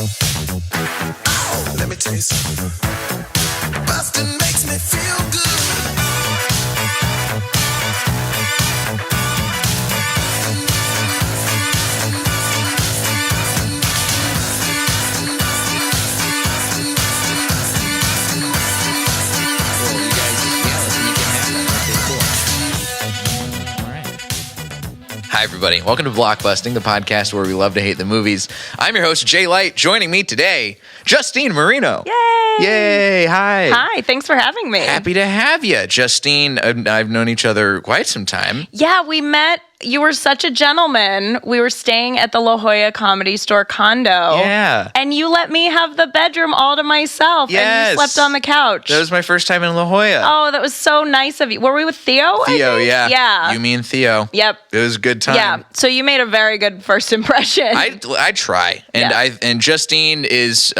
Oh, let me tell you something. Busting makes me feel good. Hi, everybody. Welcome to Blockbusting, the podcast where we love to hate the movies. I'm your host, Jay Light. Joining me today, Justine Marino. Yay! Yay! Hi. Hi, thanks for having me. Happy to have you. Justine, I've known each other quite some time. Yeah, we met. You were such a gentleman. We were staying at the La Jolla Comedy Store condo. Yeah. And you let me have the bedroom all to myself. Yes. And you slept on the couch. That was my first time in La Jolla. Oh, that was so nice of you. Were we with Theo? Theo, yeah. Yeah. You, me, and Theo. Yep. It was a good time. Yeah. So you made a very good first impression. I try, and Yeah. and Justine is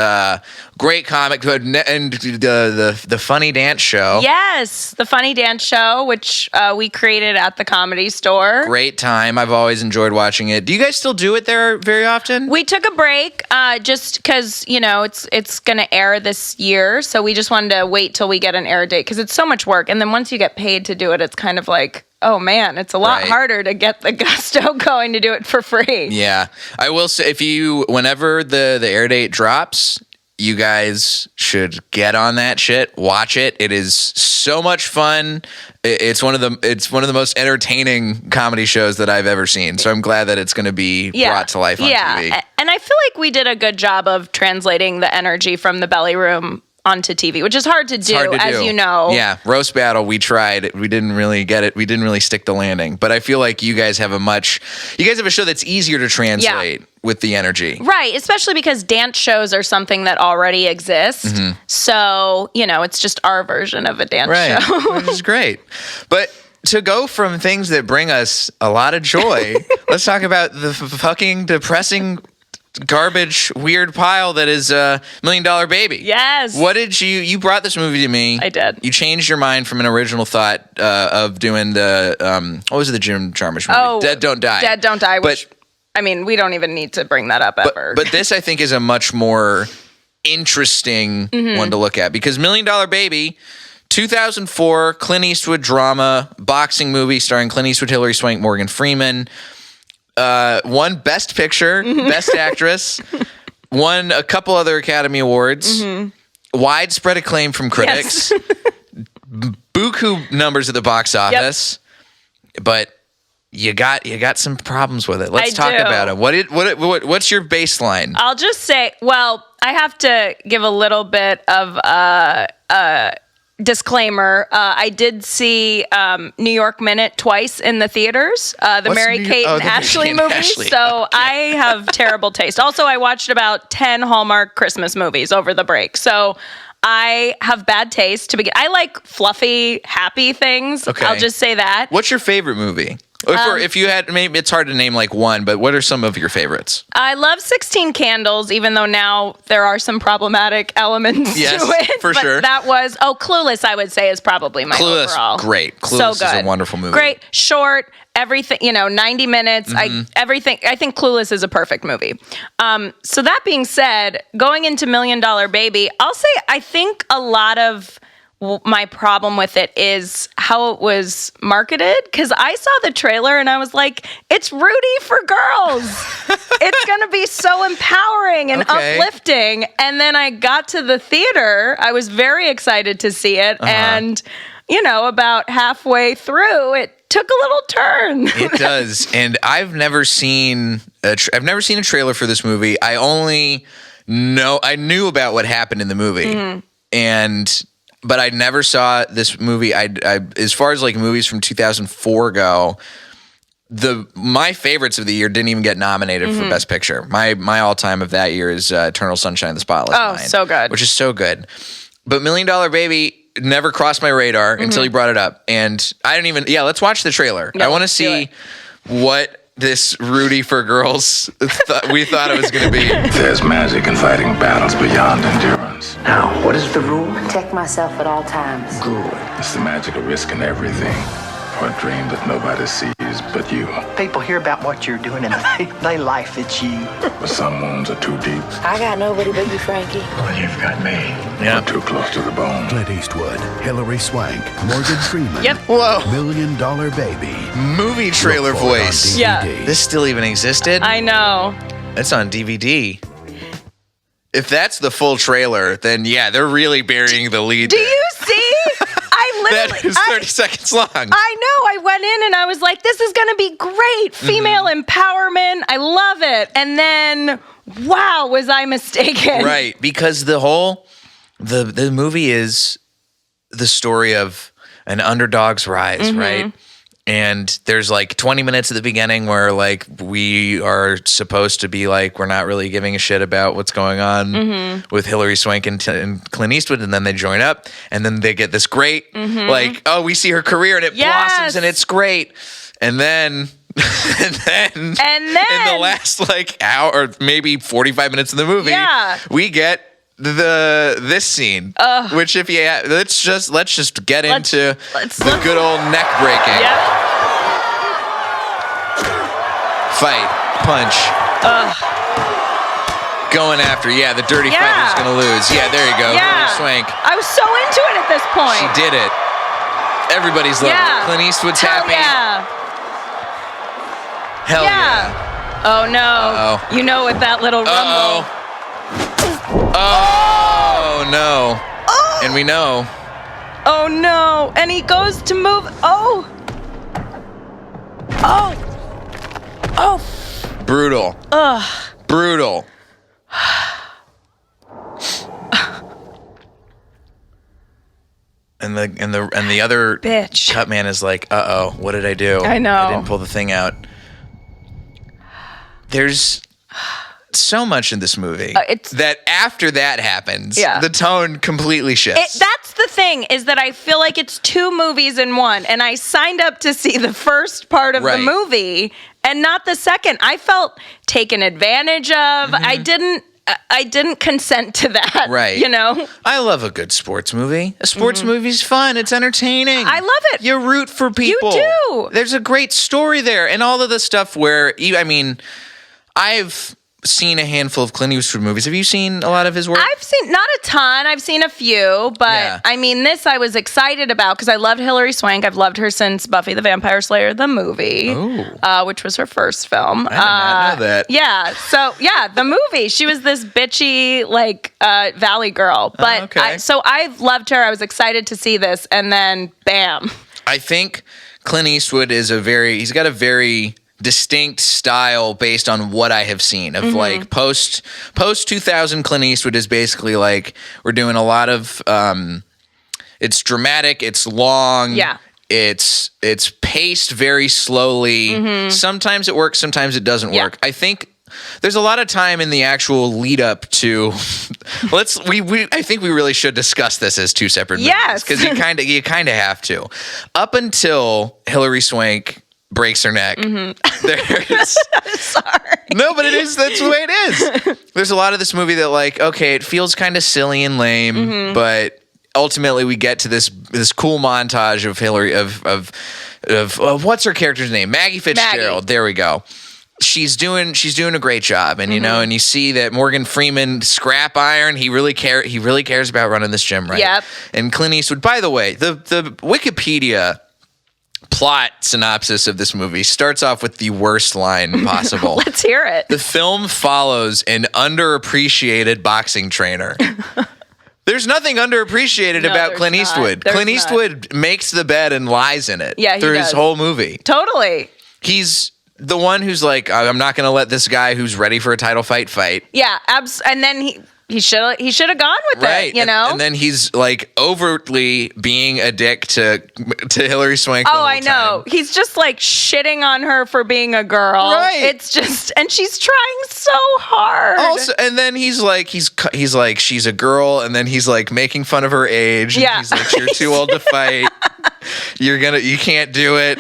great comic, and the funny dance show. Yes, the Funny Dance Show, which we created at the Comedy Store. Great time. I've always enjoyed watching it. Do you guys still do it there very often? We took a break just because, it's going to air this year. So we just wanted to wait till we get an air date because it's so much work. And then once you get paid to do it, it's kind of like, oh, man, it's a lot harder to get the gusto going to do it for free. Yeah. I will say, whenever the air date drops, you guys should get on that shit. Watch it. It is so much fun. It's one of the most entertaining comedy shows that I've ever seen. So I'm glad that it's going to be brought to life on TV. And I feel like we did a good job of translating the energy from the belly room onto TV, which is hard to do, as you know. Yeah, roast battle, we tried. We didn't really get it. We didn't really stick the landing. But I feel like you guys have a show that's easier to translate with the energy. Right, especially because dance shows are something that already exists. Mm-hmm. So, it's just our version of a dance show. Which is great. But to go from things that bring us a lot of joy, let's talk about the fucking depressing garbage weird pile that is $1 Million Baby. Yes. What did you brought this movie to me? I did. You changed your mind from an original thought of doing the what was it, the Jim Jarmusch movie? Oh, Dead Don't Die. Dead Don't Die, which we don't even need to bring that up ever. But this I think is a much more interesting one to look at because $1 Million Baby, 2004 Clint Eastwood drama boxing movie starring Clint Eastwood, Hilary Swank, Morgan Freeman. Won Best Picture, Best Actress, won a couple other Academy Awards, widespread acclaim from critics, buku numbers at the box office, but you got some problems with it. Let's talk about it. What's your baseline? I'll just say, I have to give a little bit of disclaimer. I did see New York Minute twice in the theaters, the Mary-Kate and Ashley movie. So I have terrible taste. Also, I watched about 10 Hallmark Christmas movies over the break. So I have bad taste to begin. I like fluffy, happy things. Okay. I'll just say that. What's your favorite movie? If you had, maybe it's hard to name like one, but what are some of your favorites? I love 16 Candles, even though now there are some problematic elements to it. For sure. That was, Clueless, I would say, is probably my overall. Great. Clueless is a wonderful movie. Great, short, everything, 90 minutes, everything. I think Clueless is a perfect movie. So that being said, going into $1 Million Baby, I'll say I think a lot of my problem with it is how it was marketed, because I saw the trailer and I was like, it's Rudy for girls. It's going to be so empowering and uplifting. And then I got to the theater. I was very excited to see it. And, about halfway through, it took a little turn. It does. And I've never seen a trailer for this movie. I knew about what happened in the movie. But I never saw this movie. I as far as like movies from 2004 go, my favorites of the year didn't even get nominated for Best Picture. My all time of that year is Eternal Sunshine of the Spotless Mind. Oh, so good. Which is so good. But $1 Million Baby never crossed my radar until you brought it up, and I didn't even. Yeah, let's watch the trailer. I want to see what this Rudy for girls we thought it was going to be. There's magic in fighting battles beyond endurance. Now, what is the rule? Protect myself at all times. Good. It's the magic of risking everything for a dream that nobody sees. nobody's but you. People hear about what you're doing and they laugh at you. But some wounds are too deep. I got nobody but you, Frankie. Well, you've got me. Yeah. You're too close to the bone. Clint Eastwood, Hilary Swank, Morgan Freeman. Yep. Whoa. $1 Million Baby. Movie trailer Look for it on voice. DVD. Yeah. This still even existed? I know. It's on DVD. If that's the full trailer, then yeah, they're really burying the lead. Do there. you see? I literally. That is 30 seconds long. I know. I went in and I was like, this is going to be great. Female empowerment. I love it. And then, wow, was I mistaken? Right, because the movie is the story of an underdog's rise, right? And there's like 20 minutes at the beginning where like we are supposed to be like we're not really giving a shit about what's going on with Hilary Swank and Clint Eastwood, and then they join up, and then they get this great like, oh, we see her career and it blossoms and it's great, and then in the last like hour or maybe 45 minutes of the movie, we get this scene, which if you let's just get into the good old neck breaking. Yep. Fight, punch, going after. Yeah, the dirty fighter's gonna lose. Yeah, there you go. Yeah. Hilary Swank. I was so into it at this point. She did it. Everybody's loving it. Clint Eastwood's happy. Yeah. Hell yeah. Oh no. Uh-oh. You know, with that little rumble. Oh no. And we know. Oh no. And he goes to move. Oh. Brutal. Brutal. And the other Bitch. cut man is like, uh-oh, what did I do? I know. I didn't pull the thing out. There's so much in this movie that after that happens, the tone completely shifts. That's the thing, is that I feel like it's two movies in one, and I signed up to see the first part of the movie and not the second. I felt taken advantage of. I didn't consent to that. Right. You know? I love a good sports movie. A sports movie's fun. It's entertaining. I love it. You root for people. You do. There's a great story there. And all of the stuff where, I've seen a handful of Clint Eastwood movies. Have you seen a lot of his work? I've seen, not a ton. I've seen a few, but this I was excited about because I loved Hilary Swank. I've loved her since Buffy the Vampire Slayer, the movie, which was her first film. I did not know that. Yeah. So, the movie. She was this bitchy, Valley girl. But I've loved her. I was excited to see this. And then, bam. I think Clint Eastwood he's got a very distinct style based on what I have seen of like post 2000 Clint Eastwood is basically like we're doing a lot of it's dramatic, it's long, it's paced very slowly. Sometimes it works, sometimes it doesn't work. I think there's a lot of time in the actual lead up to I think we really should discuss this as two separate movies because you kind of have to. Up until Hilary Swank breaks her neck. There's Sorry. No, but that's the way it is. There's a lot of this movie that it feels kind of silly and lame, but ultimately we get to this cool montage of Hilary of what's her character's name? Maggie Fitzgerald. There we go. She's doing a great job, and and you see that Morgan Freeman, scrap iron, he really cares about running this gym right. Yep. And Clint Eastwood, by the way, the Wikipedia plot synopsis of this movie starts off with the worst line possible. Let's hear it. The film follows an underappreciated boxing trainer. There's nothing underappreciated about Clint Eastwood. Clint Eastwood makes the bed and lies in it through his whole movie. Totally. He's the one who's like, I'm not going to let this guy who's ready for a title fight. Yeah, and then he should have gone with it, And then he's like overtly being a dick to Hilary Swank. Oh, I know. He's just like shitting on her for being a girl. Right. It's just, and she's trying so hard. Also, and then he's like, she's a girl, and then he's like making fun of her age. And he's like, you're too old to fight. You can't do it.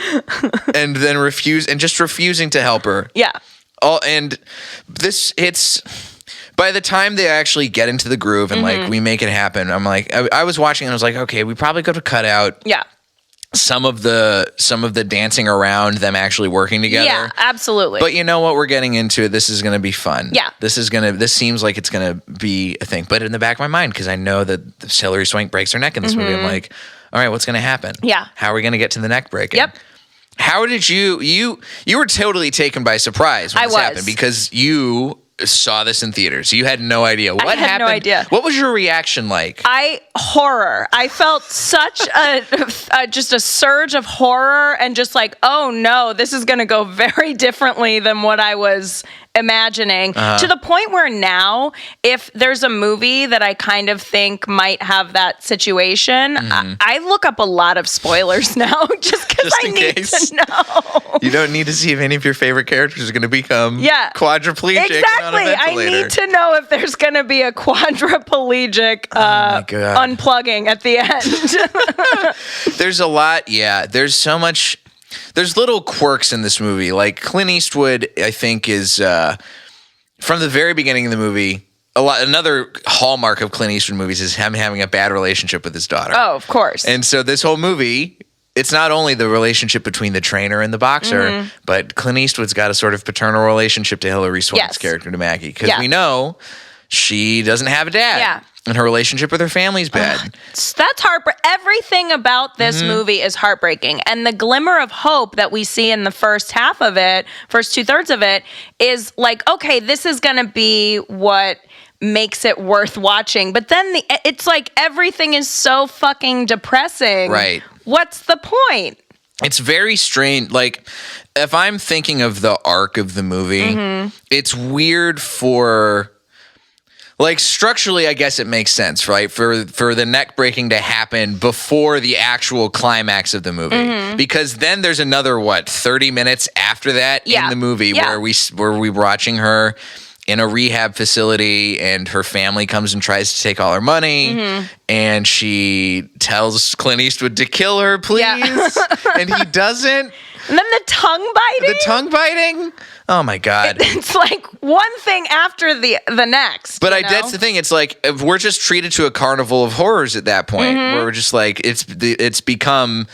And then refusing to help her. Yeah. By the time they actually get into the groove and like we make it happen, I'm like, I was watching and I was like, okay, we probably could have cut out some of the dancing around them actually working together. Yeah, absolutely. But you know what? We're getting into it. This is going to be fun. Yeah. This seems like it's going to be a thing. But in the back of my mind, because I know that Hilary Swank breaks her neck in this movie, I'm like, all right, what's going to happen? Yeah. How are we going to get to the neck breaking? Yep. How did you were totally taken by surprise when this happened because you saw this in theaters. You had no idea what happened. I had no idea. What was your reaction like? Horror. I felt such just a surge of horror and just like, oh no, this is going to go very differently than what I was imagining, to the point where now, if there's a movie that I kind of think might have that situation, I look up a lot of spoilers now just because I need to know. You don't need to see if any of your favorite characters are going to become quadriplegic. Exactly. I need to know if there's going to be a quadriplegic unplugging at the end. There's a lot. Yeah. There's so much. There's little quirks in this movie. Like Clint Eastwood, I think, is from the very beginning of the movie. Another hallmark of Clint Eastwood movies is him having a bad relationship with his daughter. Oh, of course. And so this whole movie, it's not only the relationship between the trainer and the boxer, but Clint Eastwood's got a sort of paternal relationship to Hilary Swank's character, to Maggie, because we know she doesn't have a dad. Yeah. And her relationship with her family's bad. That's heartbreaking. Everything about this movie is heartbreaking. And the glimmer of hope that we see in the first half of it, first 2/3 of it, is like, okay, this is going to be what makes it worth watching. But then it's like everything is so fucking depressing. Right. What's the point? It's very strange. Like, if I'm thinking of the arc of the movie, it's weird for... Like, structurally, I guess it makes sense, right? For the neck breaking to happen before the actual climax of the movie. Because then there's another, 30 minutes after that in the movie where we're watching her in a rehab facility and her family comes and tries to take all her money and she tells Clint Eastwood to kill her, please. And he doesn't. And then the tongue biting. Oh my God. It's like one thing after the next. But that's the thing. It's like if we're just treated to a carnival of horrors at that point. Where we're just like it's become,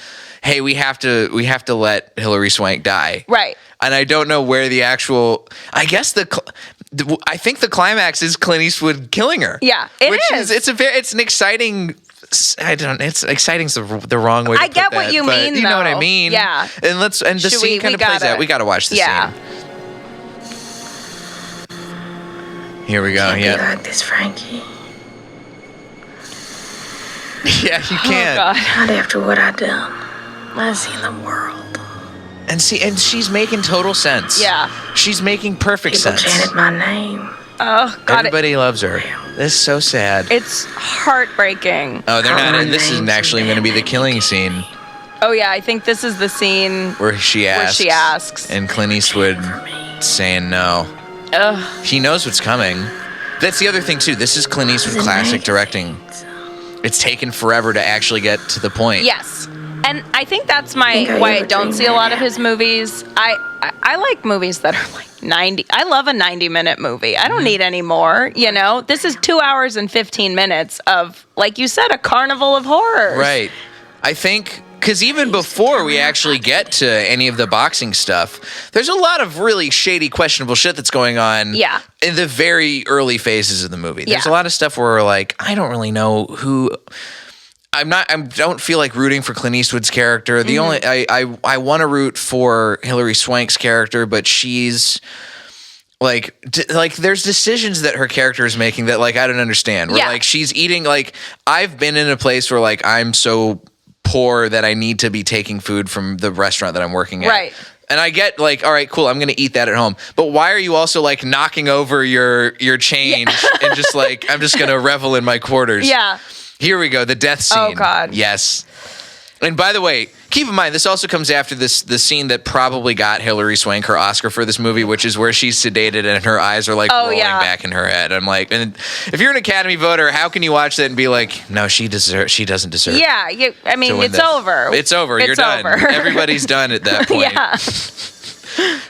hey, we have to let Hilary Swank die. Right. And I don't know where the actual. I guess I think the climax is Clint Eastwood killing her. Yeah, it is. It's an exciting. It's exciting's the wrong way to put that. I get what you mean, you know what I mean? Yeah. And the scene kind of plays out. We got to watch the scene. Here we go. Can't be like this, Frankie. Yeah, you can't. God. Not after what I done. I seen the world. And she's making total sense. Yeah. She's making perfect People sense. chanted my name. Oh God. Everybody loves her. This is so sad. It's heartbreaking. Oh, they're not. This isn't actually going to be the killing scene. Oh yeah, I think this is the scene where she asks, and Clint Eastwood saying no. Ugh. He knows what's coming. That's the other thing too. This is Clint Eastwood classic directing. It's taken forever to actually get to the point. Yes. And I think that's why I don't see a lot of his movies. I like movies that are like 90. I love a 90-minute movie. I don't need any more, you know? This is 2 hours and 15 minutes of, like you said, a carnival of horrors. Right. I think, because even before we actually get to any of the boxing stuff, there's a lot of really shady, questionable shit that's going on in the very early phases of the movie. There's a lot of stuff where we're like, I don't really know who... I don't feel like rooting for Clint Eastwood's character. The only I want to root for Hilary Swank's character, but she's like there's decisions that her character is making that like I don't understand. Where like she's eating like I've been in a place where like I'm so poor that I need to be taking food from the restaurant that I'm working at. Right. And I get like, all right, cool, I'm going to eat that at home. But why are you also like knocking over your change and just like I'm just going to revel in my quarters? Yeah. Here we go, the death scene. Oh, God. Yes. And by the way, keep in mind, this also comes after the scene that probably got Hilary Swank her Oscar for this movie, which is where she's sedated and her eyes are like rolling back in her head. I'm like, and if you're an Academy voter, how can you watch that and be like, no, she doesn't deserve Yeah, it's over. It's over. You're done. Everybody's done at that point. Yeah.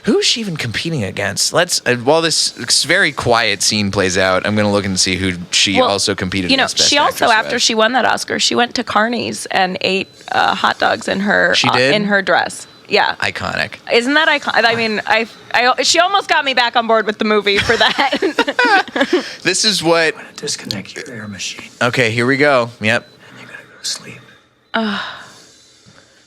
Who's she even competing against? Let's while this very quiet scene plays out, I'm going to look and see who she also competed against. Best she also, Actress after with. she won that Oscar, she went to Carney's and ate hot dogs in her in her dress. Yeah. Iconic. Isn't that iconic? I mean, she almost got me back on board with the movie for that. This is what. I'm gonna disconnect your air machine. Okay, here we go. Yep. And you gotta go to sleep.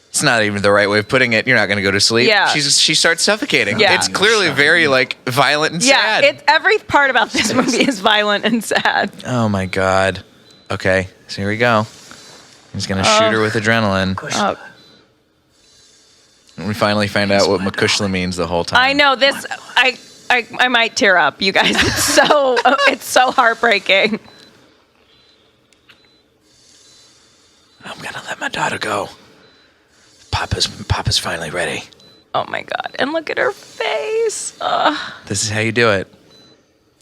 It's not even the right way of putting it. You're not going to go to sleep. Yeah. She starts suffocating. Yeah. It's clearly very like violent and sad. Every part about this movie is violent and sad. Oh my God. Okay, so here we go. He's going to shoot her with adrenaline. Kushla. And we finally find out what Makushla means the whole time. I know this. I might tear up, you guys. It's so heartbreaking. I'm going to let my daughter go. Papa's finally ready. Oh my God! And look at her face. This is how you do it.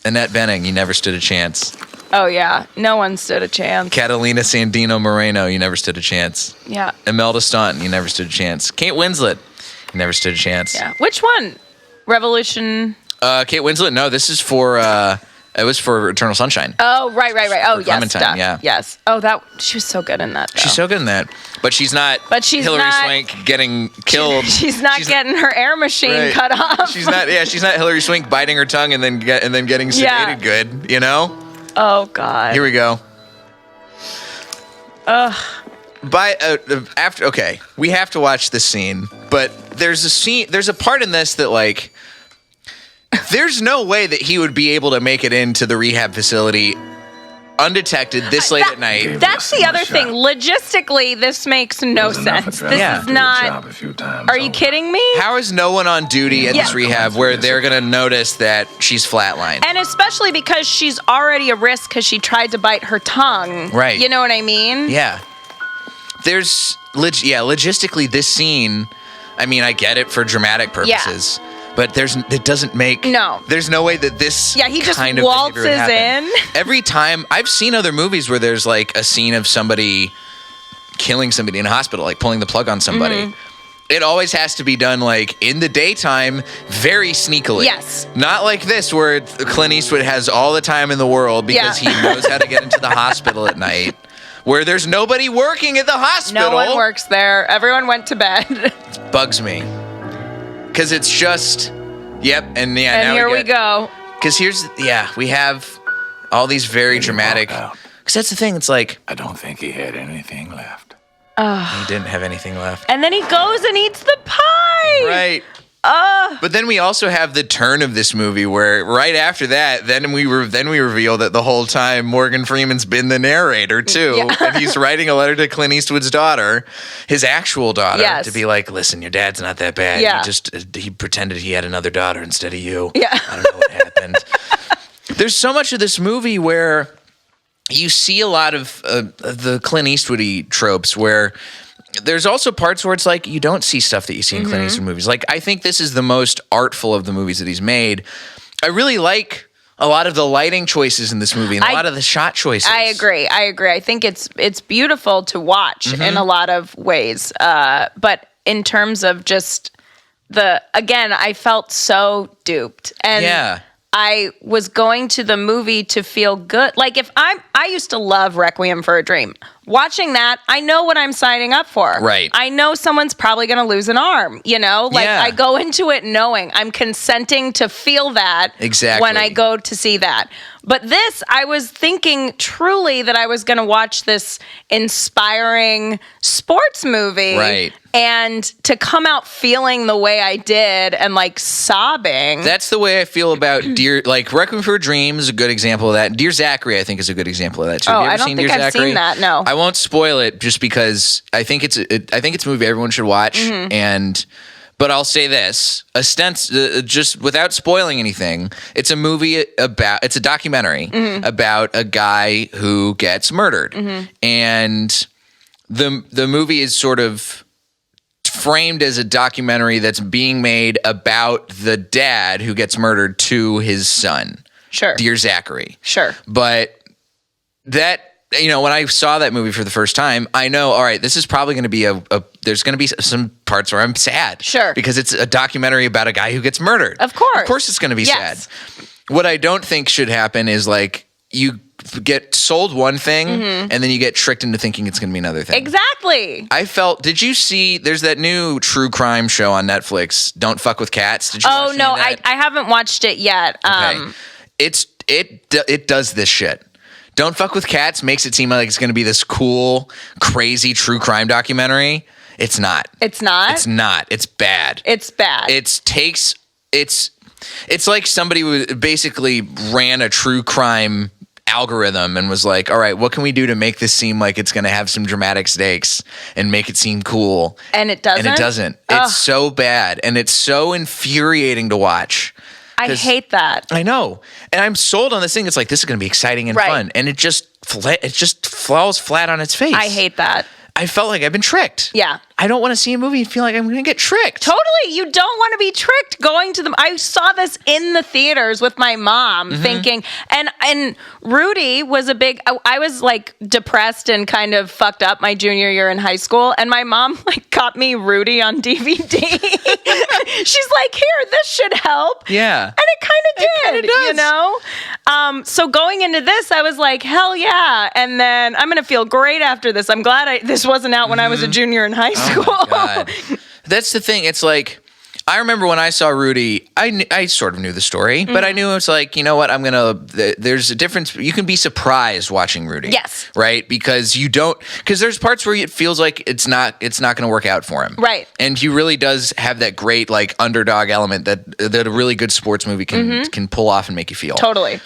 Annette Bening, you never stood a chance. Oh yeah, no one stood a chance. Catalina Sandino Moreno, you never stood a chance. Yeah. Imelda Staunton, you never stood a chance. Kate Winslet, you never stood a chance. Yeah. Which one? Revolution. Kate Winslet, no, this is for, it was for Eternal Sunshine. Oh, right. Oh, yes. Clementine, yeah. Yes. Oh, she was so good in that, though. She's so good in that. But she's not Hilary Swank getting killed. She's not getting her air machine cut off. She's not Hilary Swank biting her tongue and then getting sedated good, you know? Oh, God. Here we go. Okay, we have to watch this scene, but there's a part in this that like there's no way that he would be able to make it into the rehab facility undetected this late at night. That's the other thing. Logistically, this makes no sense. This is not. Are you kidding me? How is no one on duty at this rehab where they're going to notice that she's flatlined? And especially because she's already a risk because she tried to bite her tongue. Right. You know what I mean? Yeah. Logistically, this scene, I mean, I get it for dramatic purposes. Yeah. But it doesn't make... No. There's no way that this he just kind of waltzes behavior would happen. in. Every time... I've seen other movies where there's like a scene of somebody killing somebody in a hospital, like pulling the plug on somebody. Mm-hmm. It always has to be done like in the daytime, very sneakily. Yes. Not like this where Clint Eastwood has all the time in the world because he knows how to get into the hospital at night. Where there's nobody working at the hospital. No one works there. Everyone went to bed. Bugs me. Because it's just, and now here we go. Because we have all these very dramatic. Because that's the thing. It's like I don't think he had anything left. He didn't have anything left. And then he goes and eats the pie. Right. But then we also have the turn of this movie where right after that, then we reveal that the whole time Morgan Freeman's been the narrator too, and he's writing a letter to Clint Eastwood's daughter, his actual daughter, to be like, "Listen, your dad's not that bad. Yeah. He pretended he had another daughter instead of you. Yeah. I don't know what happened." There's so much of this movie where you see a lot of the Clint Eastwood-y tropes where. There's also parts where it's like you don't see stuff that you see in Clint Eastwood movies. Like, I think this is the most artful of the movies that he's made. I really like a lot of the lighting choices in this movie and a lot of the shot choices. I agree. I think it's beautiful to watch in a lot of ways. But in terms of just I felt so duped. And I was going to the movie to feel good. Like I used to love Requiem for a Dream. Watching that, I know what I'm signing up for. Right. I know someone's probably going to lose an arm, you know? Like I go into it knowing I'm consenting to feel that when I go to see that. But this, I was thinking truly that I was going to watch this inspiring sports movie. Right. And to come out feeling the way I did and like sobbing. That's the way I feel about Requiem for a Dream is a good example of that. Dear Zachary, I think, is a good example of that too. Oh, Have you ever I don't seen think Dear I've Zachary? seen that. No. I won't spoil it just because I think it's a movie everyone should watch. But I'll say this, just without spoiling anything, it's a documentary about a guy who gets murdered. And the movie is sort of framed as a documentary that's being made about the dad who gets murdered to his son. Sure. Dear Zachary. Sure. But that you know, when I saw that movie for the first time, I know, all right, this is probably going to be there's going to be some parts where I'm sad. Sure. Because it's a documentary about a guy who gets murdered. Of course. Of course it's going to be Yes. sad. What I don't think should happen is like you get sold one thing and then you get tricked into thinking it's going to be another thing. Exactly. Did you see, there's that new true crime show on Netflix, Don't Fuck with Cats? Did you watch No, any of that? I haven't watched it yet. Okay. It does this shit. Don't Fuck with Cats makes it seem like it's going to be this cool, crazy true crime documentary. It's not. It's not? It's not. It's bad. It's bad. It's like somebody who basically ran a true crime algorithm and was like, all right, what can we do to make this seem like it's going to have some dramatic stakes and make it seem cool? And it doesn't? And it doesn't. Ugh. It's so bad. And it's so infuriating to watch. I hate that. I know. And I'm sold on this thing. It's like, this is going to be exciting and fun. And it just falls flat on its face. I hate that. I felt like I've been tricked. Yeah. I don't want to see a movie and feel like I'm going to get tricked. Totally. You don't want to be tricked going to them. I saw this in the theaters with my mom thinking, and Rudy was I was like depressed and kind of fucked up my junior year in high school. And my mom like got me Rudy on DVD. She's like, here, this should help. Yeah. And it kind of did, does. you know? So going into this, I was like, hell yeah. And then I'm going to feel great after this. I'm glad this wasn't out when I was a junior in high school. Oh my God. That's the thing. It's like, I remember when I saw Rudy, I sort of knew the story, but I knew it's like, you know what, there's a difference. You can be surprised watching Rudy. Yes. Right? Because there's parts where it feels like it's not going to work out for him. Right. And he really does have that great like underdog element that a really good sports movie can pull off and make you feel. Totally.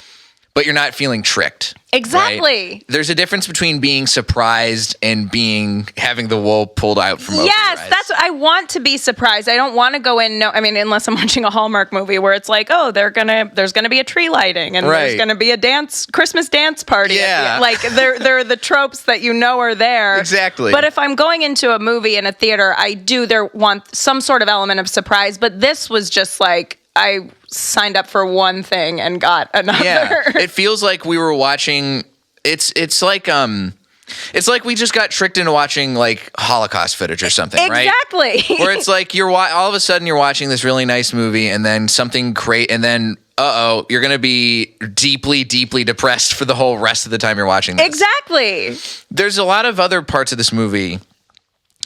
But you're not feeling tricked. Exactly. Right? There's a difference between being surprised and having the wool pulled out from over your eyes. That's what I want to be surprised. I don't want to go in. Unless I'm watching a Hallmark movie where it's like, oh, there's gonna be a tree lighting and there's gonna be a Christmas dance party. Yeah. Like they're the tropes that you know are there. Exactly. But if I'm going into a movie in a theater, I do want some sort of element of surprise. But this was just like, I signed up for one thing and got another. Yeah, it feels like we were watching. It's like we just got tricked into watching like Holocaust footage or something, right? Exactly. Where it's like all of a sudden you're watching this really nice movie and then something great, and then you're gonna be deeply, deeply depressed for the whole rest of the time you're watching this. Exactly. There's a lot of other parts of this movie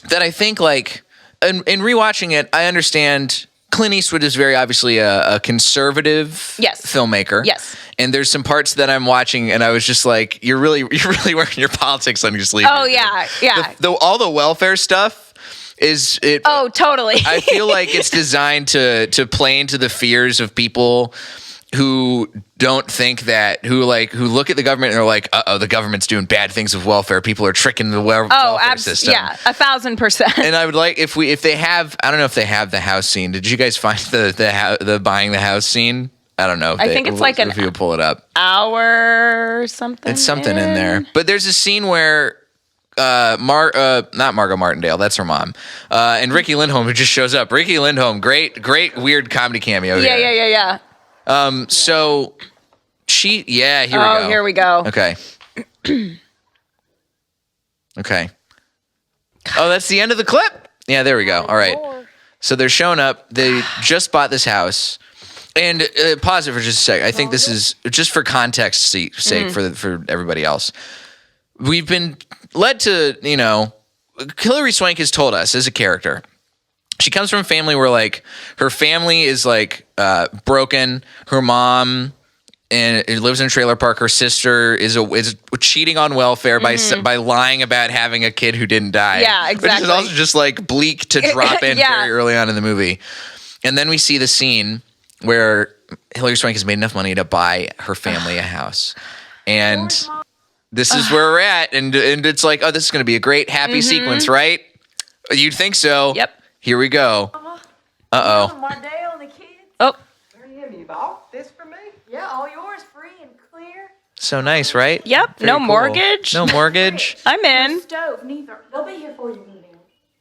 that I think like in rewatching it, I understand. Clint Eastwood is very obviously a conservative filmmaker. Yes. And there's some parts that I'm watching and I was just like, you're really working your politics on your sleeve. Oh, yeah. Yeah. All the welfare stuff is it. Oh, totally. I feel like it's designed to play into the fears of people who don't think that, who look at the government and are like, the government's doing bad things with welfare. People are tricking the welfare system. Yeah, 1,000%. And I would like if they have, I don't know if they have the house scene. Did you guys find the buying the house scene? I don't know. I think it's like if you pull it up, hour something. It's something in there. But there's a scene where not Margot Martindale, that's her mom, and Ricky Lindholm, who just shows up. Ricky Lindholm, great weird comedy cameo. Yeah. So here we go. Oh, here we go. Okay. Okay. Oh, that's the end of the clip? Yeah, there we go. All right. So they're showing up. They just bought this house. And pause it for just a sec. I think this is just for context sake for everybody else. We've been led to, Hilary Swank has told us as a character. She comes from a family where like her family is like broken. Her mom lives in a trailer park. Her sister is cheating on welfare by lying about having a kid who didn't die. Yeah, exactly. Which is also just like bleak to drop in very early on in the movie. And then we see the scene where Hilary Swank has made enough money to buy her family a house. And this is where we're at. And it's like, this is going to be a great happy sequence, right? You'd think so. Yep. Here we go. Uh-oh. My day on the kids. Oh. You bought this for me? Yeah, all yours, free and clear. So nice, right? Yep. Very No cool. mortgage. No mortage. I'm in. Stove, neither. They'll be here for you, Nina.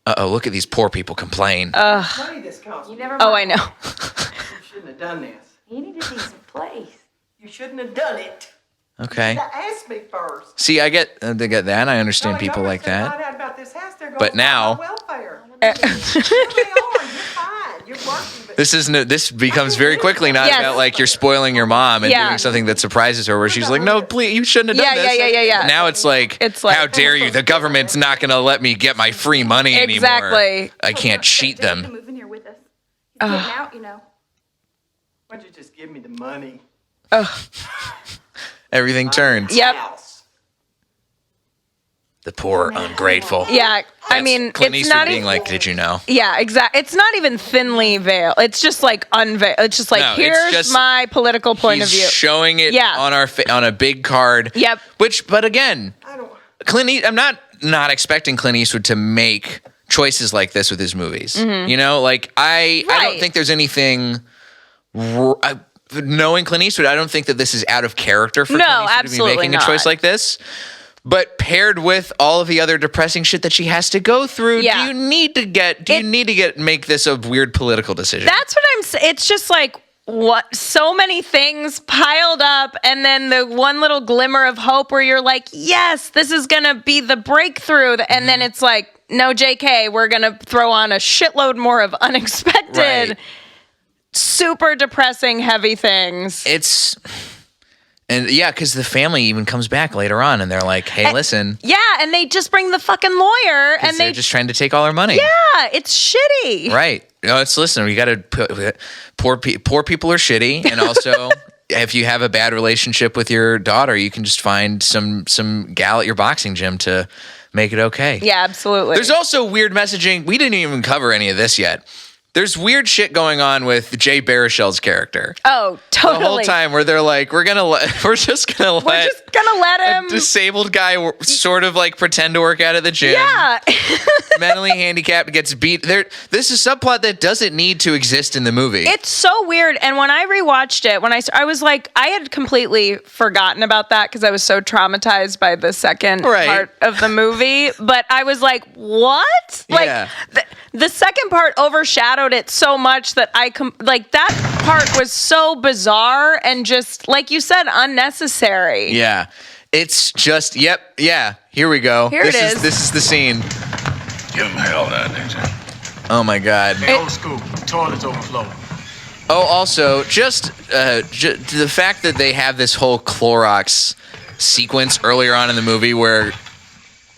Uh-oh, look at these poor people complain. Money this costs. You never. Oh, I know. You shouldn't have done this. You need a decent place. You shouldn't have done it. Okay. Ask asked me first. See, I get that. I understand people like that. Find out about this house, they're going But now- on welfare. Sure they are. You're fine. You're working. But This becomes very quickly not Yes. about like you're spoiling your mom and doing something that surprises her, where she's like, "No, please, you shouldn't have done this." Yeah. Now it's like, "How dare you? The government's not going to let me get my free money anymore. Exactly. I can't cheat To them." move in here with us. He's getting out, you know. Why don't you just give me the money? Everything turns. Yep. House. The poor ungrateful. Yeah. I mean, Clint it's Eastwood not being even. like, "Did you know?" Yeah, exactly. It's not even thinly veiled. It's just like unveiled. It's just like, No, it's here's just- my political point of He's view. showing it Yeah. on a big card. Yep. But again, I'm not expecting Clint Eastwood to make choices like this with his movies. Mm-hmm. You know, like I don't Right. think there's anything. Knowing Clint Eastwood, I don't think that this is out of character for No, Clint Eastwood to be absolutely making a not. choice like this. But paired with all of the other depressing shit that she has to go through, Yeah. do you need to make this a weird political decision? That's what I'm saying. It's just like, what, so many things piled up, and then the one little glimmer of hope where you're like, yes, this is gonna be the breakthrough, and then it's like, no, JK, we're gonna throw on a shitload more of unexpected, Right. super depressing, heavy things. Because the family even comes back later on, and they're like, "Hey, listen." Yeah, and they just bring the fucking lawyer, and They're just trying to take all our money. yeah, it's shitty. Right. No, listen, we got to put poor people are shitty, and also if you have a bad relationship with your daughter, you can just find some gal at your boxing gym to make it okay. Yeah, absolutely. There's also weird messaging. We didn't even cover any of this yet. There's weird shit going on with Jay Baruchel's character. Oh, totally. The whole time where they're like, we're just gonna let him a disabled guy sort of like pretend to work out at the gym. Yeah. Mentally handicapped, gets beat. This is a subplot that doesn't need to exist in the movie. It's so weird. And when I rewatched it, I was like, I had completely forgotten about that because I was so traumatized by the second part of the movie. But I was like, what? Like, Yeah. the second part overshadowed it so much that that part was so bizarre and just, like you said, unnecessary. Yeah. It's just, yeah. Here we go. Here it is. This is the scene. Give him hell that nigga. Oh my God. Old school. Toilets overflow. Oh, also, just the fact that they have this whole Clorox sequence earlier on in the movie where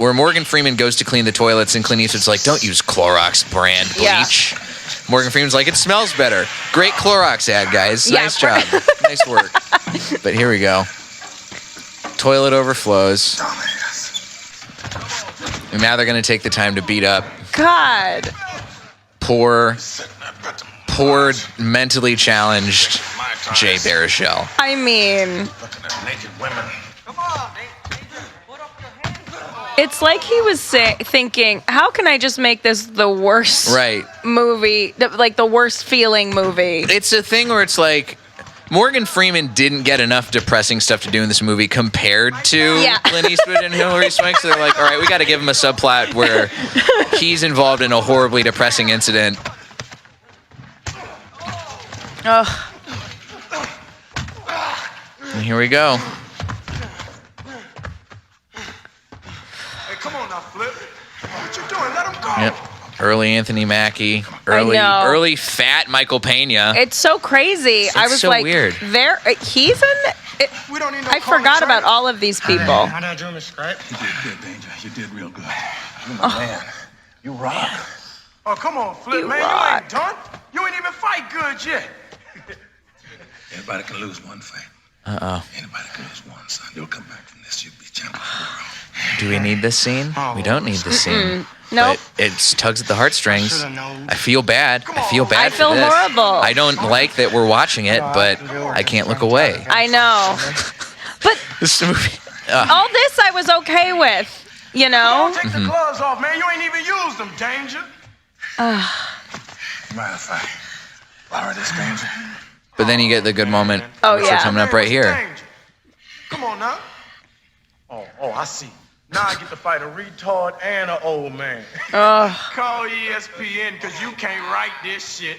Morgan Freeman goes to clean the toilets and Clint Eastwood's like, "Don't use Clorox brand bleach." Yeah. Morgan Freeman's like, "It smells better." Great Clorox ad, guys. Nice job. Nice work. But here we go. Toilet overflows. And now they're going to take the time to beat up God. poor mentally challenged Jay Baruchel. I mean, it's like he was thinking, how can I just make this the worst movie, like the worst feeling movie? It's a thing where it's like, Morgan Freeman didn't get enough depressing stuff to do in this movie compared to Clint Eastwood and Hilary Swank. So they're like, all right, we got to give him a subplot where he's involved in a horribly depressing incident. Ugh. And here we go. Hey, come on now, Flip. What you doing? Let him go. Yep. Early Anthony Mackie. Early fat Michael Pena. It's so crazy. I was so like, weird. He's in. We don't need no I forgot about all of these people. How that drum is straight? You did good, Danger. You did real good. You my man. You rock. Oh, come on, Flip, You man. rock. You ain't done. You ain't even fight good yet. Anybody can lose one fight. Anybody can lose one, son. You'll come back from this. You'll be champion of the world. Do we need this scene? We don't need this scene. Nope. But it tugs at the heartstrings. I feel bad. I feel bad I feel for this. horrible. I don't like that we're watching it, but I can't look away. I know. But This movie. all this I was okay with, you know? Take the gloves off, man. You ain't even used them, Danger. Matter of fact, Laura, this Danger. But then you get the good moment. Oh, which are yeah. coming up right here. Danger. Come on now. Oh, I see. Now I get to fight a retard and an old man. Call ESPN because you can't write this shit.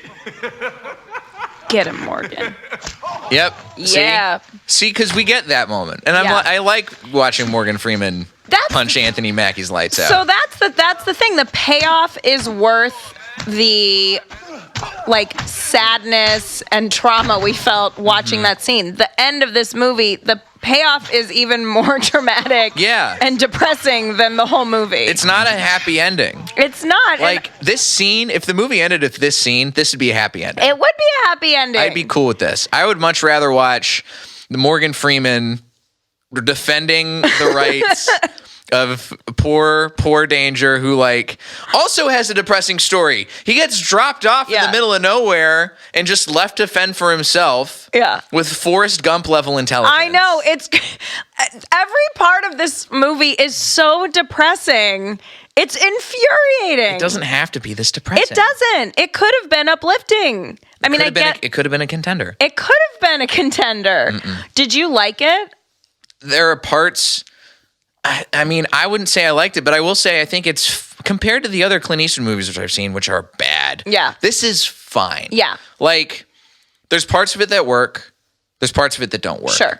Get him, Morgan. Oh, Yep. Yeah. See, because we get that moment, and I like watching Morgan Freeman punch Anthony Mackie's lights out. So that's the thing. The payoff is worth the sadness and trauma we felt watching that scene. The end of this movie, the payoff is even more dramatic and depressing than the whole movie. It's not a happy ending. It's not. This scene, if the movie ended with this scene, this would be a happy ending. It would be a happy ending. I'd be cool with this. I would much rather watch the Morgan Freeman defending the rights of poor Danger, who also has a depressing story. He gets dropped off in the middle of nowhere and just left to fend for himself. Yeah. With Forrest Gump level intelligence. I know. It's every part of this movie is so depressing. It's infuriating. It doesn't have to be this depressing. It doesn't. It could have been uplifting. It could have been a contender. It could have been a contender. Did you like it? There are parts. I mean, I wouldn't say I liked it, but I will say I think it's compared to the other Clint Eastwood movies which I've seen, which are bad. Yeah. This is fine. Yeah. There's parts of it that work. There's parts of it that don't work. Sure.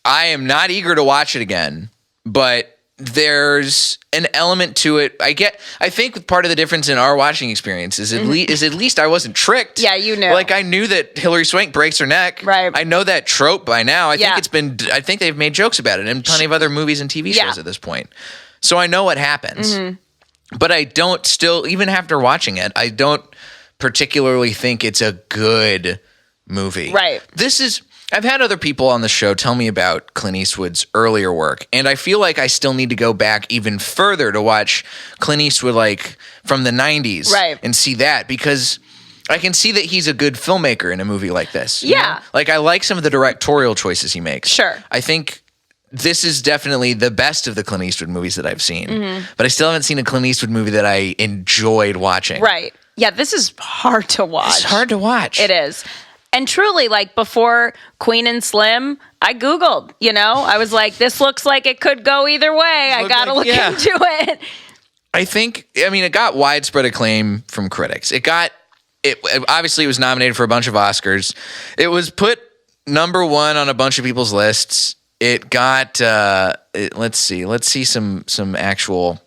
I am not eager to watch it again, but there's an element to it. I think part of the difference in our watching experience is at least I wasn't tricked. Yeah, you knew. I knew that Hilary Swank breaks her neck. Right. I know that trope by now. I think they've made jokes about it in plenty of other movies and TV shows at this point. So I know what happens. But I don't still, even after watching it, I don't particularly think it's a good movie. Right. I've had other people on the show tell me about Clint Eastwood's earlier work, and I feel like I still need to go back even further to watch Clint Eastwood from the 90s and see that, because I can see that he's a good filmmaker in a movie like this. Yeah. I like some of the directorial choices he makes. Sure. I think this is definitely the best of the Clint Eastwood movies that I've seen, but I still haven't seen a Clint Eastwood movie that I enjoyed watching. Right. Yeah, this is hard to watch. It's hard to watch. It is. And truly, before Queen and Slim, I Googled, I was like, this looks like it could go either way. I got to look into it. I think, it got widespread acclaim from critics. Obviously, it was nominated for a bunch of Oscars. It was put number one on a bunch of people's lists. It got, let's see some actual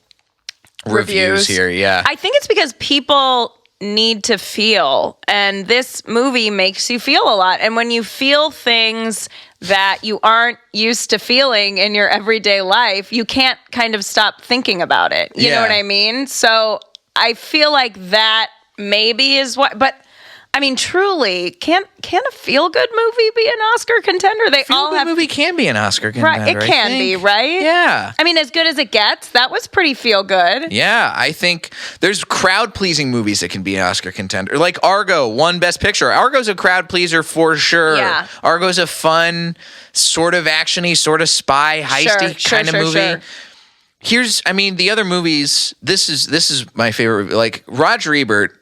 reviews here. Yeah. I think it's because people need to feel, and this movie makes you feel a lot. And when you feel things that you aren't used to feeling in your everyday life, you can't kind of stop thinking about it. You know what I mean? So I feel like that maybe is what, but truly, can a feel-good movie be an Oscar contender? Movie can be an Oscar contender. Right, it can be, right? Yeah. As good as it gets, that was pretty feel-good. Yeah, I think there's crowd-pleasing movies that can be an Oscar contender. Like Argo won Best Picture. Argo's a crowd-pleaser for sure. Yeah. Argo's a fun, sort of action-y, sort of spy, heisty kind of movie. Sure. Here's, the other movies, this is my favorite. Roger Ebert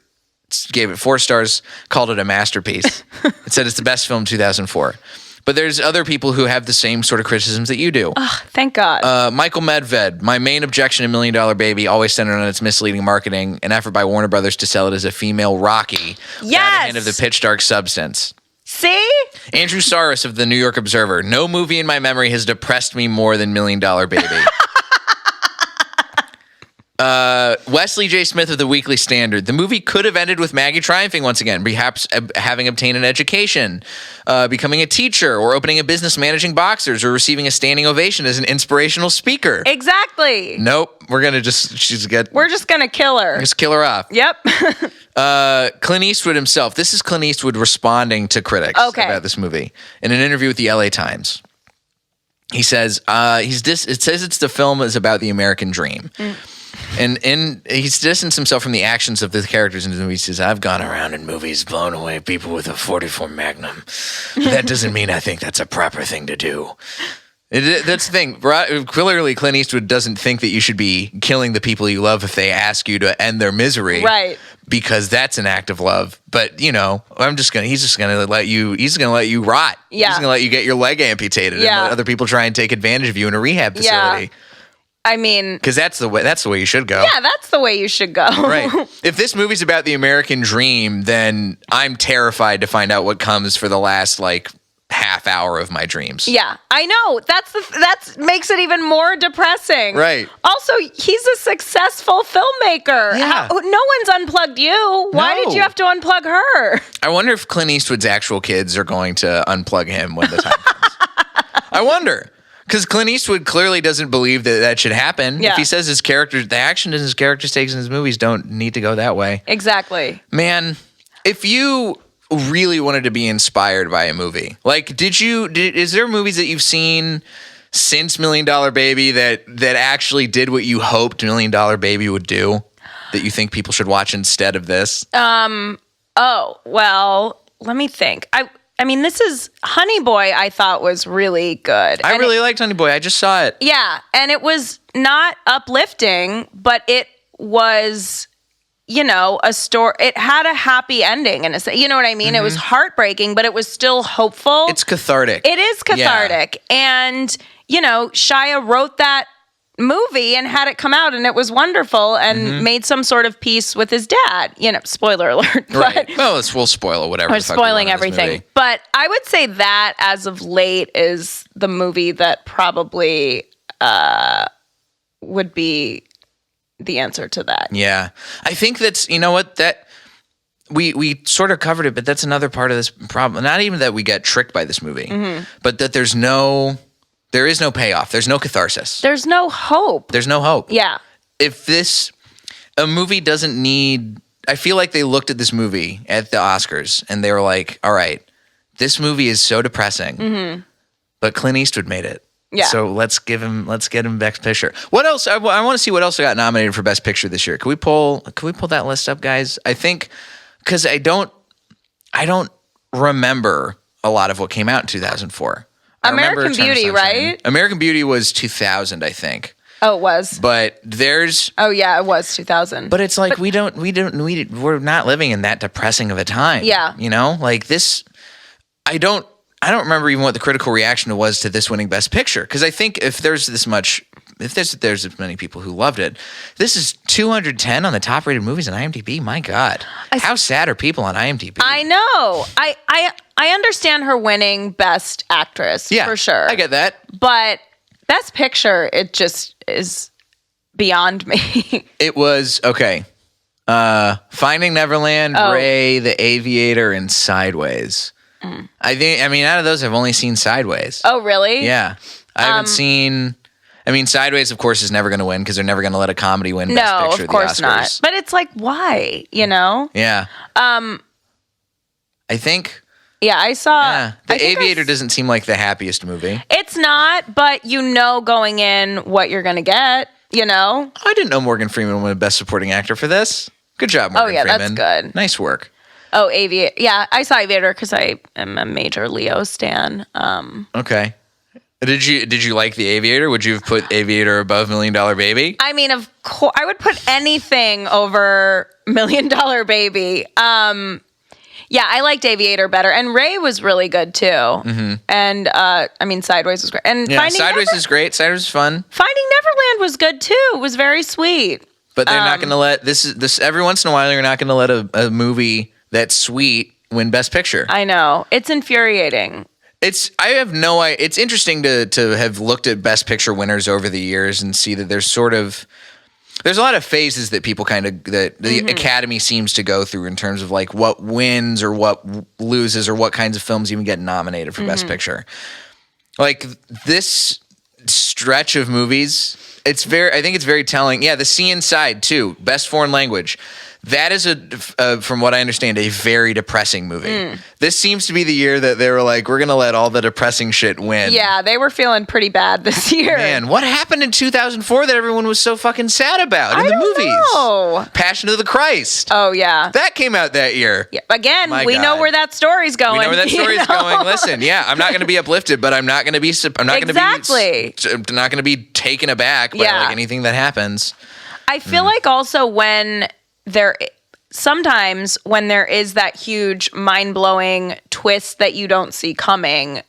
gave it 4 stars, called it a masterpiece. It said it's the best film 2004. But there's other people who have the same sort of criticisms that you do. Oh, thank God. Michael Medved, my main objection to $1 Million Baby always centered on its misleading marketing, an effort by Warner Brothers to sell it as a female Rocky. Yes! Without a hint of the pitch dark substance. See? Andrew Saris of the New York Observer, no movie in my memory has depressed me more than $1 Million Baby. Wesley J. Smith of the Weekly Standard. The movie could have ended with Maggie triumphing once again, perhaps having obtained an education, becoming a teacher, or opening a business managing boxers, or receiving a standing ovation as an inspirational speaker. Exactly. Nope. We're just gonna kill her. Just kill her off. Yep. Clint Eastwood himself. This is Clint Eastwood responding to critics about this movie in an interview with the LA Times. He says, it says it's the film is about the American dream. And he's distanced himself from the actions of the characters in the movie. He says, I've gone around in movies blown away people with a 44 Magnum. But that doesn't mean I think that's a proper thing to do. That's the thing. Clearly, Clint Eastwood doesn't think that you should be killing the people you love if they ask you to end their misery. Right. Because that's an act of love. But, he's just going to let you rot. Yeah. He's going to let you get your leg amputated and let other people try and take advantage of you in a rehab facility. Yeah. Because that's the way you should go. Yeah, that's the way you should go. Right. If this movie's about the American dream, then I'm terrified to find out what comes for the last half hour of my dreams. Yeah, I know. That's makes it even more depressing. Right. Also, he's a successful filmmaker. Yeah. No one's unplugged you. Why No. did you have to unplug her? I wonder if Clint Eastwood's actual kids are going to unplug him when the time comes. I wonder. Because Clint Eastwood clearly doesn't believe that should happen. Yeah. If he says the action his characters takes in his movies don't need to go that way. Exactly. Man, if you really wanted to be inspired by a movie, like is there movies that you've seen since $1 Million Baby that actually did what you hoped $1 Million Baby would do, that you think people should watch instead of this? Oh, well, let me think. I mean, this is Honey Boy, I thought was really good. I really liked Honey Boy. I just saw it. Yeah, and it was not uplifting, but it was, a story. It had a happy ending, and you know what I mean? It was heartbreaking, but it was still hopeful. It's cathartic. It is cathartic. Yeah. And, Shia wrote that movie and had it come out, and it was wonderful, and made some sort of peace with his dad. Spoiler alert. Right. Well, we'll spoil whatever. We're spoiling everything. But I would say that, as of late, is the movie that probably would be the answer to that. Yeah. I think that's, that we sort of covered it, but that's another part of this problem. Not even that we get tricked by this movie, but that there is no payoff. There's no catharsis. There's no hope. There's no hope. Yeah. If a movie doesn't need, I feel like they looked at this movie at the Oscars and they were like, all right, this movie is so depressing, but Clint Eastwood made it. Yeah. So let's get him Best Picture. What else? I want to see what else got nominated for Best Picture this year. Can we pull that list up, guys? I think, because I don't remember a lot of what came out in 2004. American Beauty, right? American Beauty was 2000, I think. Oh, it was. But there's. Oh yeah, it was 2000. But it's like we're not living in that depressing of a time. Yeah. Like this. I don't remember even what the critical reaction was to this winning Best Picture, because I think if there's as many people who loved it, this is 210 on the top rated movies on IMDb. My God, how sad are people on IMDb? I know. I understand her winning Best Actress, for sure. I get that. But Best Picture, it just is beyond me. It was okay. Finding Neverland, Ray, The Aviator, and Sideways. I mean, out of those, I've only seen Sideways. Oh, really? Yeah. I haven't seen. I mean, Sideways, of course, is never going to win because they're never going to let a comedy win Best Picture. No, of course not. But it's like, why? Yeah. I think. Yeah, I saw. Yeah. The Aviator doesn't seem like the happiest movie. It's not, but going in what you're going to get. I didn't know Morgan Freeman won Best Supporting Actor for this. Good job, Morgan Freeman. That's good. Nice work. Oh, Aviator. Yeah, I saw Aviator because I am a major Leo stan. Okay. Did you like The Aviator? Would you have put Aviator above $1 Million Baby? I mean, of course, I would put anything over $1 Million Baby. Yeah, I liked Aviator better, and Ray was really good too. Mm-hmm. And I mean, Sideways was great. And Sideways is great. Sideways is fun. Finding Neverland was good too. It was very sweet. But they're not going to let this every once in a while. They're not going to let a movie that's sweet win Best Picture. I know, it's infuriating. It's interesting to have looked at Best Picture winners over the years and see that there's a lot of phases that people that the Academy seems to go through in terms of like what wins or what loses or what kinds of films even get nominated for Best Picture. Like this stretch of movies, I think it's very telling. Yeah, The Sea Inside too, Best Foreign Language. That is from what I understand, a very depressing movie. This seems to be the year that they were like, we're going to let all the depressing shit win. Yeah, they were feeling pretty bad this year. Man, what happened in 2004 that everyone was so fucking sad about in the movies? Know. Passion of the Christ. Oh, yeah. That came out that year. Yeah. Again, we know where that story's going. We know where that story's going. Listen, yeah, I'm not going to be uplifted, but I'm not going to be taken aback by like anything that happens. I feel like also sometimes when there is that huge mind-blowing twist that you don't see coming,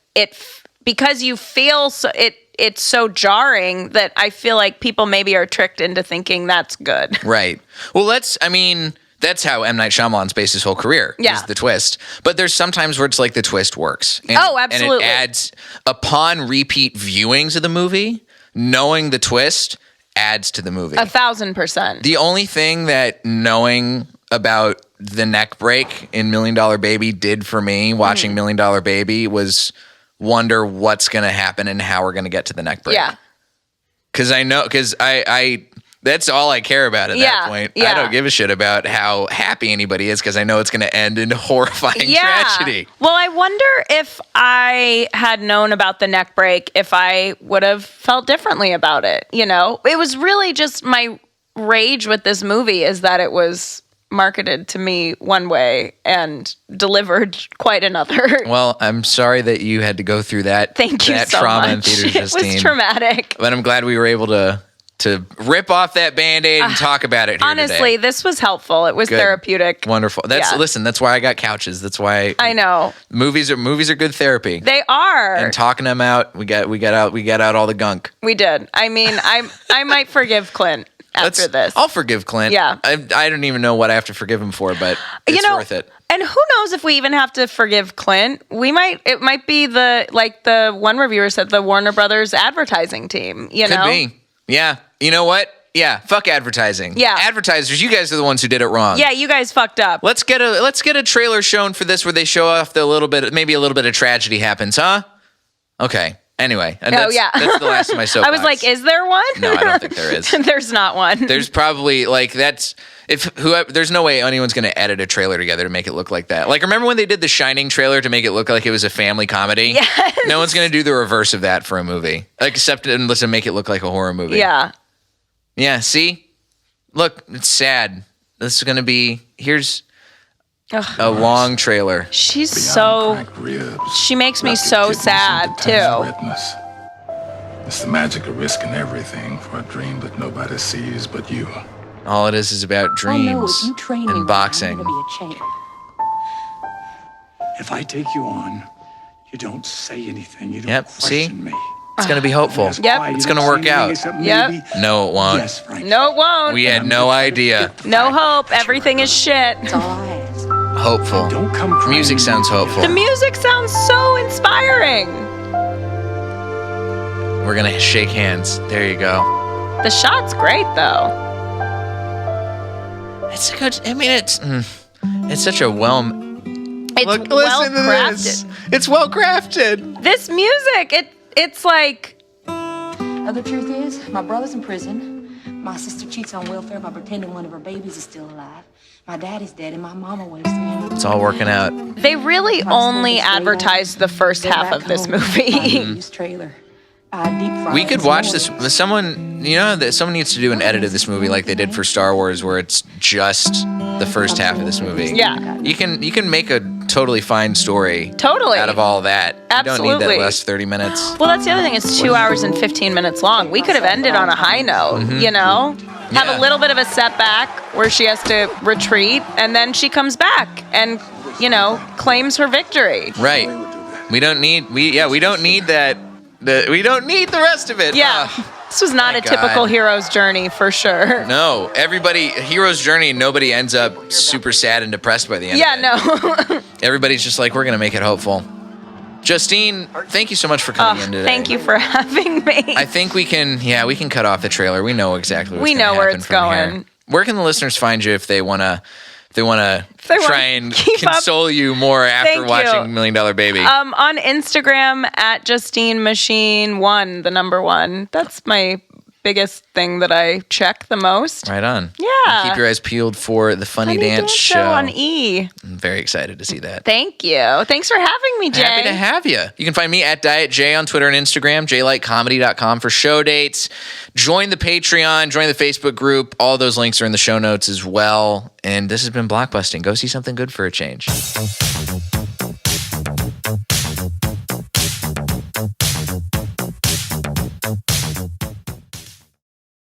because you feel it's so jarring that I feel like people maybe are tricked into thinking that's good. Right. Well, That's how M. Night Shyamalan's based his whole career. Yeah. Is the twist. But there's sometimes where it's like the twist works. And, Absolutely. And it adds, upon repeat viewings of the movie, knowing the twist adds to the movie. 1,000%. The only thing that knowing about the neck break in $1 Million Baby did for me watching $1 Million Baby was wonder what's going to happen and how we're going to get to the neck break. Yeah. Because I that's all I care about at that point. Yeah. I don't give a shit about how happy anybody is because I know it's going to end in horrifying tragedy. Well, I wonder if I had known about the neck break, if I would have felt differently about it. You know, it was really just my rage with this movie is that it was marketed to me one way and delivered quite another. Well, I'm sorry that you had to go through that. Thank you that so trauma in much. theaters, Justine. It was traumatic. But I'm glad we were able to rip off that Band-Aid and talk about it here Honestly, today. this was helpful. It was Good. Therapeutic. Wonderful. Listen, that's why I got couches. That's why I know. movies are good therapy. They are. And talking them out, we got out all the gunk. We did. I mean, I might forgive Clint after this. I'll forgive Clint. Yeah. I don't even know what I have to forgive him for, but it's worth it. And who knows if we even have to forgive Clint? It might be the one reviewer said, the Warner Brothers advertising team, you know? Could be. Yeah. You know what? Yeah, fuck advertising. Yeah. Advertisers, you guys are the ones who did it wrong. Yeah, you guys fucked up. Let's get a trailer shown for this where they show off maybe a little bit of tragedy happens, huh? Okay. Anyway, and that's the last of my soapbox. I was like, is there one? No, I don't think there is. There's not one. There's probably there's no way anyone's going to edit a trailer together to make it look like that. Like, remember when they did the Shining trailer to make it look like it was a family comedy? Yes. No one's going to do the reverse of that for a movie, except unless to make it look like a horror movie. Yeah. Yeah, see? Look, it's sad. This is going to be, here's a long trailer. She's she makes me so sad, too. It's the magic of risking everything for a dream that nobody sees but you. All it is about dreams and boxing. If I take you on, you don't say anything. You don't question me. It's going to be hopeful. Yep. It's going to work out. Yep. No, it won't. Yes, Frank. No, it won't. We had no idea. No hope. Everything is shit. Hopeful. Don't come crying. Music sounds hopeful. The music sounds so inspiring. We're going to shake hands. There you go. The shot's great, though. It's a good, I mean, it's such a It's Look, well listen to crafted. this. It's well crafted. This music, it's like. The truth is, my brother's in prison. My sister cheats on welfare by pretending one of her babies is still alive. My daddy's dead and my mama weighs 300. It's all working out. They really only advertised the first half of this movie. Trailer. We could watch this. Someone needs to do an edit of this movie like they did for Star Wars, where it's just the first half of this movie. Yeah. You can make a totally fine story. Totally. Out of all that. Absolutely. You don't need that last 30 minutes. Well, that's the other thing. It's 2 hours and 15 minutes long. We could have ended on a high note, you know? Have a little bit of a setback where she has to retreat, and then she comes back and, claims her victory. Right. We don't need that. We don't need the rest of it. Yeah. This was not a typical hero's journey for sure. No. Hero's journey, nobody ends up super sad and depressed by the end of it. Yeah, no. Everybody's just like, we're going to make it hopeful. Justine, thank you so much for coming in today. Thank you for having me. I think we can cut off the trailer. We know exactly what's going to happen. We know where it's going. Here. Where can the listeners find you if they want to try and console you more after watching $1 Million Baby? On Instagram at Justine Machine 1, the number 1. That's my biggest thing that I check the most. Right on. Yeah. And keep your eyes peeled for the Funny Dance Show on E. I'm very excited to see that. Thank you. Thanks for having me, Jay. Happy to have you. You can find me at Diet J on Twitter and Instagram, jlightcomedy.com for show dates. Join the Patreon, join the Facebook group. All those links are in the show notes as well. And this has been Blockbusting. Go see something good for a change.